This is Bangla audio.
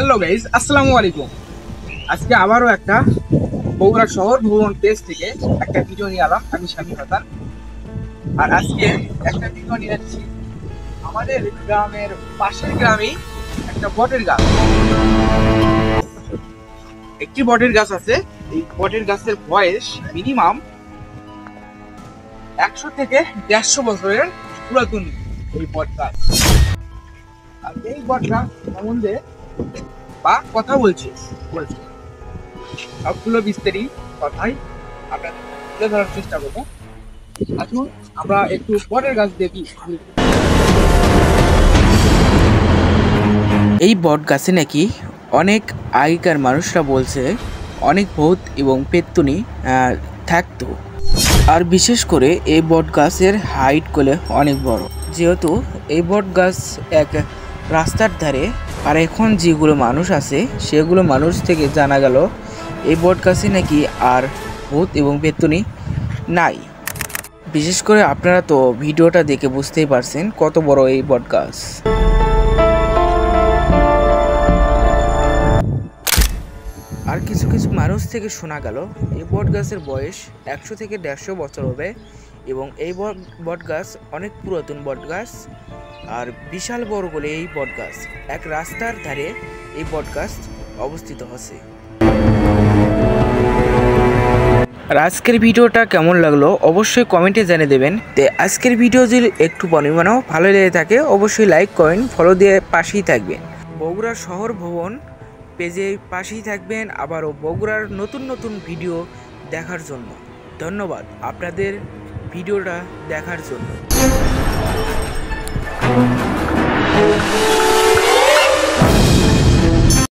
হ্যালো গাইস, আসসালামু আলাইকুম। আজকে আবারও একটা বগুড়া শহর ভ্রমণ পেজ থেকে একটা ভিডিও নিয়ে এলাম। আমি শামীম হাসান। আর আজকে একটা ভিডিও নিয়ে যাচ্ছি আমাদের গ্রামের পাশের গ্রামেই একটা বটের গাছ। একটি বটের গাছ আছে। এই বটের গাছের বয়স মিনিমাম 100 থেকে 150 বছরের পুরাতন এই বট গাছ। আর এই বট গাছ সম্বন্ধে বা কথা বলছি সবগুলো বিস্তারিত কথাই আপনাদের তুলে ধরার চেষ্টা করবো। আসুন আমরা একটু বটের গাছ দেখি। এই বট গাছে নাকি অনেক আগেকার মানুষরা বলছে অনেক ভূত এবং পেত্তুনি থাকতো। আর বিশেষ করে এই বট গাছের হাইট করলে অনেক বড়, যেহেতু এই বট গাছ এক রাস্তার ধারে। আর এখন যেগুলো মানুষ আছে সেগুলো মানুষ থেকে জানা গেল এই বট গাছে নাকি আর ভূত এবং পেত্তুনি নাই। বিশেষ করে আপনারা তো ভিডিওটা দেখে বুঝতেই পারছেন কত বড় এই বট গাছ। আর কিছু কিছু মানুষ থেকে শোনা গেল এই বট গাছের বয়স 100 থেকে 150 বছর হবে এবং এই বট গাছ অনেক পুরাতন বট গাছ। আর বিশাল বড় বলে এই বট গাছ এক রাস্তার ধারে এই বট গাছ অবস্থিত আছে। আর আজকের ভিডিওটা কেমন লাগলো অবশ্যই কমেন্টে জানিয়ে দেবেন। তো আজকের ভিডিও যদি একটু পরিমাণেও ভালো লেগে থাকে অবশ্যই লাইক করেন, ফলো দিয়ে পাশেই থাকবেন। বগুড়া শহর ভবন পেজে পাশেই থাকবেন আবারও বগুড়ার নতুন নতুন ভিডিও দেখার জন্য। ধন্যবাদ আপনাদের ভিডিওটা দেখার জন্য।